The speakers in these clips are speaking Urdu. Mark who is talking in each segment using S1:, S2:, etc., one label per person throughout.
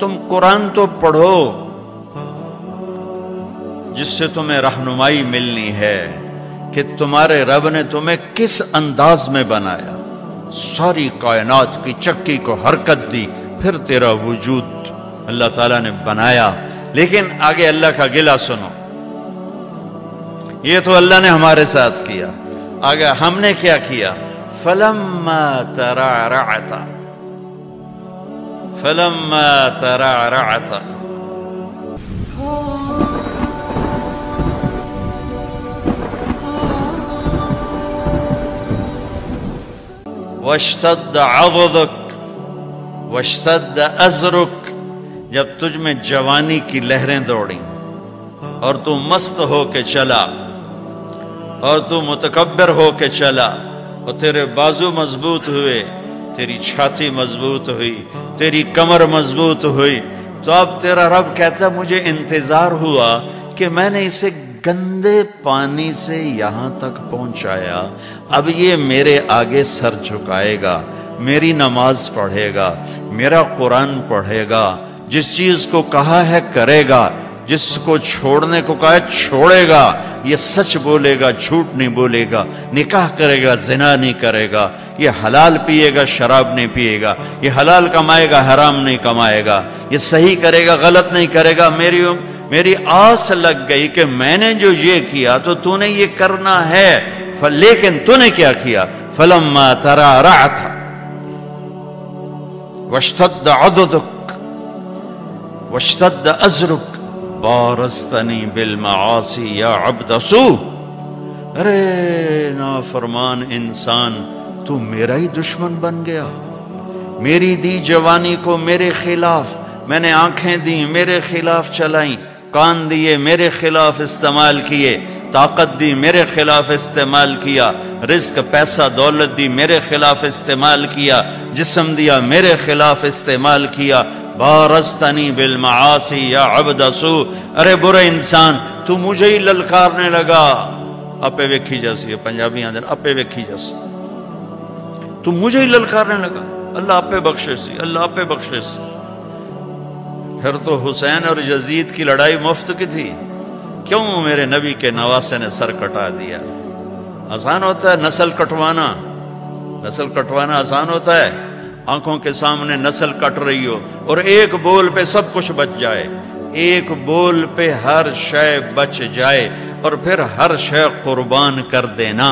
S1: تم قرآن تو پڑھو جس سے تمہیں رہنمائی ملنی ہے کہ تمہارے رب نے تمہیں کس انداز میں بنایا، ساری کائنات کی چکی کو حرکت دی، پھر تیرا وجود اللہ تعالیٰ نے بنایا۔ لیکن آگے اللہ کا گلہ سنو، یہ تو اللہ نے ہمارے ساتھ کیا، آگے ہم نے کیا کیا؟ فَلَمَّا تَرَعْرَعَتَ فَلَمَّا تَرَعْرَعَتَ وَاشْتَدَّ عَضُدُكَ وَاشْتَدَّ أَزْرُكَ، جب تجھ میں جوانی کی لہریں دوڑیں اور تو مست ہو کے چلا اور تو متکبر ہو کے چلا اور تیرے بازو مضبوط ہوئے، تیری چھاتی مضبوط ہوئی، تیری کمر مضبوط ہوئی، تو اب تیرا رب کہتا ہے مجھے انتظار ہوا کہ میں نے اسے گندے پانی سے یہاں تک پہنچایا، اب یہ میرے آگے سر جھکائے گا، میری نماز پڑھے گا، میرا قرآن پڑھے گا، جس چیز کو کہا ہے کرے گا، جس کو چھوڑنے کو کہا ہے چھوڑے گا، یہ سچ بولے گا، جھوٹ نہیں بولے گا، نکاح کرے گا، زنا نہیں کرے گا، یہ حلال پیے گا، شراب نہیں پیے گا، یہ حلال کمائے گا، حرام نہیں کمائے گا، یہ صحیح کرے گا، غلط نہیں کرے گا۔ میری آس لگ گئی کہ میں نے جو یہ کیا تو نے یہ کرنا ہے، لیکن تو نے کیا کیا؟ فَلَمَّا تَرَعْرَعْتَ وَاشْتَدَّ عَضُدُكَ وَاشْتَدَّ أَزْرُكَ بارستنی بالمعاصی یا عبد سوء، ارے نافرمان انسان، تو میرا ہی دشمن بن گیا، میری دی جوانی کو میرے خلاف، میں نے آنکھیں دی میرے خلاف چلائیں، کان دیے میرے خلاف استعمال کیے، طاقت دی میرے خلاف استعمال کیا، رزق پیسہ دولت دی میرے خلاف استعمال کیا، جسم دیا میرے خلاف استعمال کیا، بارستنی بالمعاصی یا عبد سوء، ارے برے انسان تو مجھے ہی للکارنے لگا، اپے ویکھی جیسی ہے پنجابی آندھر، اپے ویکھی جیسی، تو مجھے ہی للکارنے لگا، اللہ اپے بخشے سی، اللہ اپے بخشے سی۔ پھر تو حسین اور یزید کی لڑائی مفت کی تھی، کیوں میرے نبی کے نواسے نے سر کٹا دیا؟ آسان ہوتا ہے نسل کٹوانا، نسل کٹوانا آسان ہوتا ہے؟ آنکھوں کے سامنے نسل کٹ رہی ہو اور ایک بول پہ سب کچھ بچ جائے، ایک بول پہ ہر شے بچ جائے اور پھر ہر شے قربان کر دینا،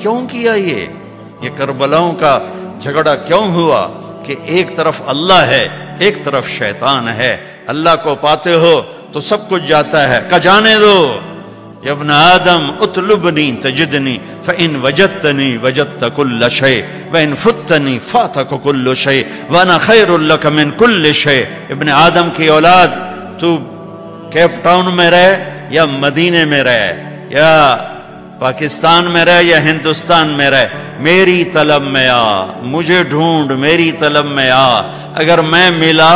S1: کیوں کیا یہ کربلاؤں کا جھگڑا کیوں ہوا؟ کہ ایک طرف اللہ ہے، ایک طرف شیطان ہے، اللہ کو پاتے ہو تو سب کچھ جاتا ہے، کہ جانے دو، یا ابن آدم اطلبنی تجدنی فإن وجدتنی وجدت کل شیء وإن فتنی فاتک کل شیء وانا خیر لک من کل شیء۔ ابن آدم کی اولاد، تو کیپ ٹاؤن میں رہے یا مدینے میں رہے یا پاکستان میں رہے یا ہندوستان میں رہے، میری طلب میں آ، مجھے ڈھونڈ، میری طلب میں آ، اگر میں ملا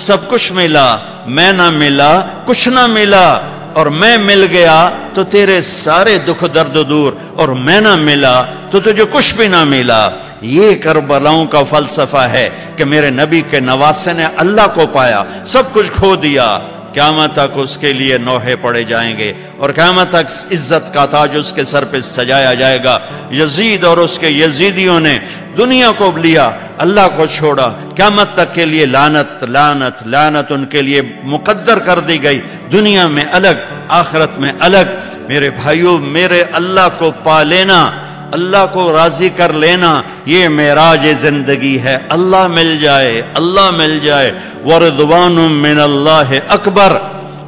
S1: سب کچھ ملا، میں نہ ملا کچھ نہ ملا، اور میں مل گیا تو تیرے سارے دکھ درد دور، اور میں نہ ملا تو تجھے کچھ بھی نہ ملا۔ یہ کربلاؤں کا فلسفہ ہے کہ میرے نبی کے نواسے نے اللہ کو پایا، سب کچھ کھو دیا، قیامت تک اس کے لیے نوحے پڑے جائیں گے اور قیامت تک عزت کا تاج اس کے سر پہ سجایا جائے گا۔ یزید اور اس کے یزیدیوں نے دنیا کو لیا، اللہ کو چھوڑا، قیامت تک کے لیے لعنت لعنت لعنت ان کے لیے مقدر کر دی گئی، دنیا میں الگ آخرت میں الگ۔ میرے بھائیوں، میرے اللہ کو پا لینا، اللہ کو راضی کر لینا، یہ معراج زندگی ہے۔ اللہ مل جائے، اللہ مل جائے، ورضوان من اللہ اکبر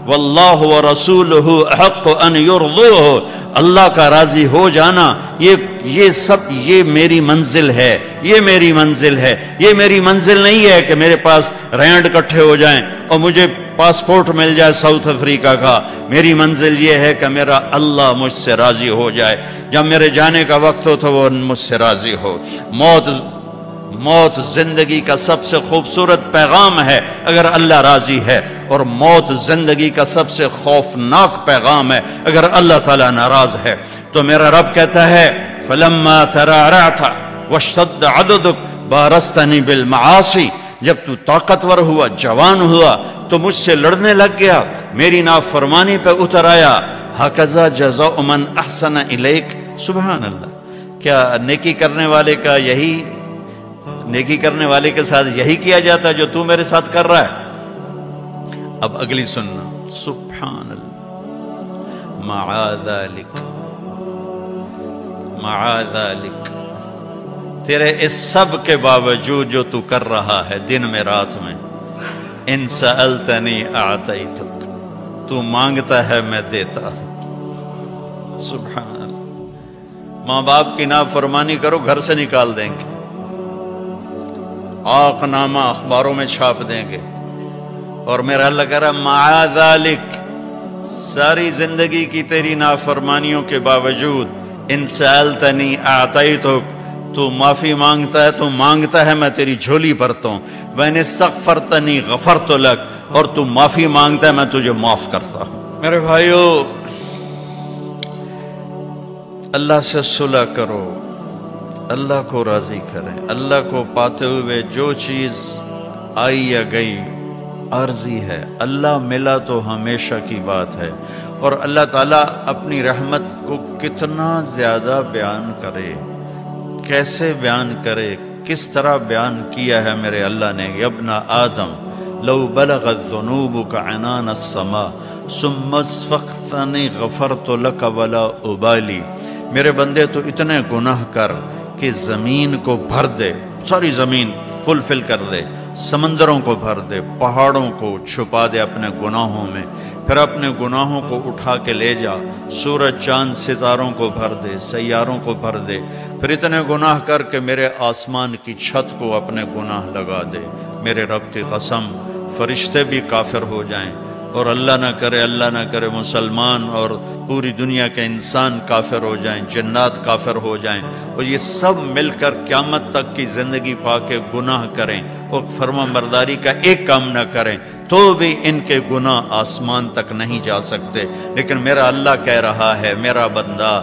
S1: واللہ ورسولہ احق ان یرضوہ، اللہ کا راضی ہو جانا، یہ سب یہ میری منزل ہے، یہ میری منزل ہے۔ یہ میری منزل نہیں ہے کہ میرے پاس رینڈ کٹھے ہو جائیں اور مجھے پاسپورٹ مل جائے ساؤتھ افریقہ کا۔ میری منزل یہ ہے کہ میرا اللہ مجھ سے راضی ہو جائے، جب میرے جانے کا وقت ہو تو وہ مجھ سے راضی ہو۔ موت زندگی کا سب سے خوبصورت پیغام ہے اگر اللہ راضی ہے، اور موت زندگی کا سب سے خوفناک پیغام ہے اگر اللہ تعالیٰ ناراض ہے۔ تو میرا رب کہتا ہے فَلَمَّا تَرَعْرَعْتَ وَاشْتَدَّ عَضُدُكَ بَارَزْتَنِي بِالْمَعَاصِي جب تو طاقتور ہوا، جوان ہوا تو مجھ سے لڑنے لگ گیا، میری نافرمانی پہ اتر آیا۔ ہکذا جزاء من احسن الیک، سبحان اللہ، کیا نیکی کرنے والے کا یہی، نیکی کرنے والے کے ساتھ یہی کیا جاتا ہے جو تو میرے ساتھ کر رہا ہے؟ اب اگلی سننا، سبحان اللہ، مع ذلک، مع ذلک، تیرے اس سب کے باوجود جو تو کر رہا ہے دن میں رات میں، ان سألتنی اعطیتک، تو مانگتا ہے میں دیتا ہوں۔ سبحان اللہ، ماں باپ کی نافرمانی کرو گھر سے نکال دیں گے، آق نامہ اخباروں میں چھاپ دیں گے، اور میرا اللہ کہہ رہا مع ذلک، ساری زندگی کی تیری نافرمانیوں کے باوجود، ان سألتنی اعطیتک، تو معافی مانگتا ہے، تو مانگتا ہے میں تیری جھولی بھرتا ہوں، وَإِنِ اسْتَغْفَرْتَنِي غَفَرْتُ لَكَ، اور تو معافی مانگتا ہے میں تجھے معاف کرتا ہوں۔ میرے بھائیو، اللہ سے صلح کرو، اللہ کو راضی کریں، اللہ کو پاتے ہوئے جو چیز آئی یا گئی عارضی ہے، اللہ ملا تو ہمیشہ کی بات ہے، اور اللہ تعالیٰ اپنی رحمت کو کتنا زیادہ بیان کرے، کیسے بیان کرے، کس طرح بیان کیا ہے میرے اللہ نے، یا ابن آدم لو بلغت ذنوبک عنان السماء ثم استغفرتنی غفرت لک ولا ابالی، میرے بندے تو اتنے گناہ کر کہ زمین کو بھر دے، ساری زمین فل کر دے، سمندروں کو بھر دے، پہاڑوں کو چھپا دے اپنے گناہوں میں، پھر اپنے گناہوں کو اٹھا کے لے جا، سورج چاند ستاروں کو بھر دے، سیاروں کو بھر دے، پھر اتنے گناہ کر کے میرے آسمان کی چھت کو اپنے گناہ لگا دے، میرے رب کی قسم فرشتے بھی کافر ہو جائیں، اور اللہ نہ کرے مسلمان اور پوری دنیا کے انسان کافر ہو جائیں، جنات کافر ہو جائیں، اور یہ سب مل کر قیامت تک کی زندگی پا کے گناہ کریں اور فرما برداری کا ایک کام نہ کریں، تو بھی ان کے گناہ آسمان تک نہیں جا سکتے۔ لیکن میرا اللہ کہہ رہا ہے میرا بندہ،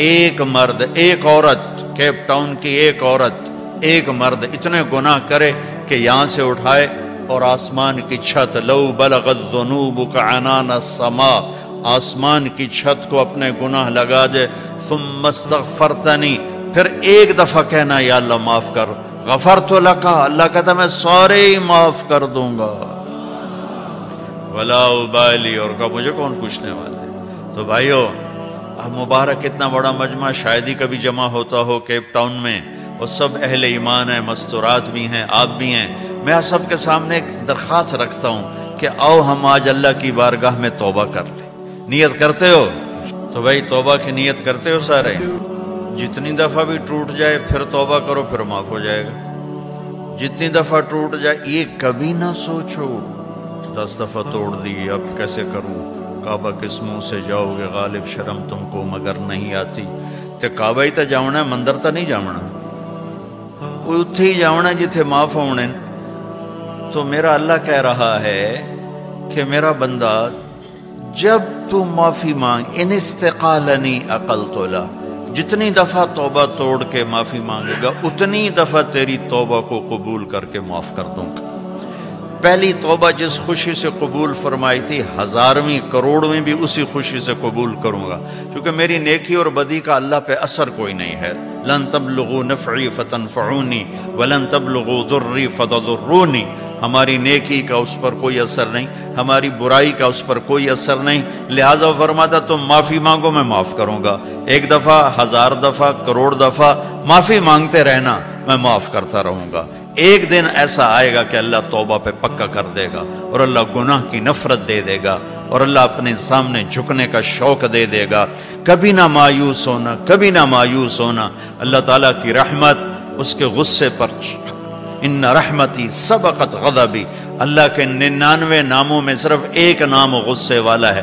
S1: ایک مرد، ایک عورت، کیپ ٹاؤن کی ایک عورت، ایک مرد اتنے گناہ کرے کہ یہاں سے اٹھائے اور آسمان کی چھت، لو بلغت ذنوبک عنان السماء، آسمان کی چھت کو اپنے گناہ لگا دے، ثم استغفرتنی، پھر ایک دفعہ کہنا یا اللہ معاف کر، غفرت لک، اللہ کہتا میں سارے ہی معاف کر دوں گا، ولا ابالی، اور کہا مجھے کون پوچھنے والا ہے۔ تو بھائیو، اب مبارک اتنا بڑا مجمع شاید ہی کبھی جمع ہوتا ہو کیپ ٹاؤن میں، اور سب اہل ایمان ہیں، مستورات بھی ہیں، آپ بھی ہیں، میں آپ سب کے سامنے ایک درخواست رکھتا ہوں کہ آؤ ہم آج اللہ کی بارگاہ میں توبہ کر لیں۔ نیت کرتے ہو؟ تو بھائی توبہ کی نیت کرتے ہو سارے؟ جتنی دفعہ بھی ٹوٹ جائے پھر توبہ کرو، پھر معاف ہو جائے گا۔ جتنی دفعہ ٹوٹ جائے یہ کبھی نہ سوچو 10 دفعہ توڑ دی اب کیسے کروں، کعبہ کس منہ سے جاؤ گے غالب، شرم تم کو مگر نہیں آتی، تے کعبہ ہی تا جاؤنا ہے، مندر تا نہیں جاؤنا، وہ اتھے ہی جاؤنا جتھے معاف ہونے۔ تو میرا اللہ کہہ رہا ہے کہ میرا بندہ جب تو معافی مانگ، ان استقالنی عقلت له، جتنی دفعہ توبہ توڑ کے معافی مانگے گا اتنی دفعہ تیری توبہ کو قبول کر کے معاف کر دوں گا۔ پہلی توبہ جس خوشی سے قبول فرمائی تھی، 1000ویں کروڑویں بھی اسی خوشی سے قبول کروں گا، کیونکہ میری نیکی اور بدی کا اللہ پہ اثر کوئی نہیں ہے۔ لن تبلغوا نفعی فتنفعونی ولن تبلغوا ضری فتضرونی، ہماری نیکی کا اس پر کوئی اثر نہیں، ہماری برائی کا اس پر کوئی اثر نہیں، لہٰذا فرماتا تم معافی مانگو میں معاف کروں گا، 1 دفعہ 1000 دفعہ کروڑ دفعہ معافی مانگتے رہنا، میں معاف کرتا رہوں گا۔ ایک دن ایسا آئے گا کہ اللہ توبہ پہ پکا کر دے گا، اور اللہ گناہ کی نفرت دے دے گا، اور اللہ اپنے سامنے جھکنے کا شوق دے دے گا۔ کبھی نہ مایوس ہونا، کبھی نہ مایوس ہونا، اللہ تعالیٰ کی رحمت اس کے غصے پر، ان رحمتی سبقت غضبی، اللہ کے 99 ناموں میں صرف ایک نام غصے والا ہے۔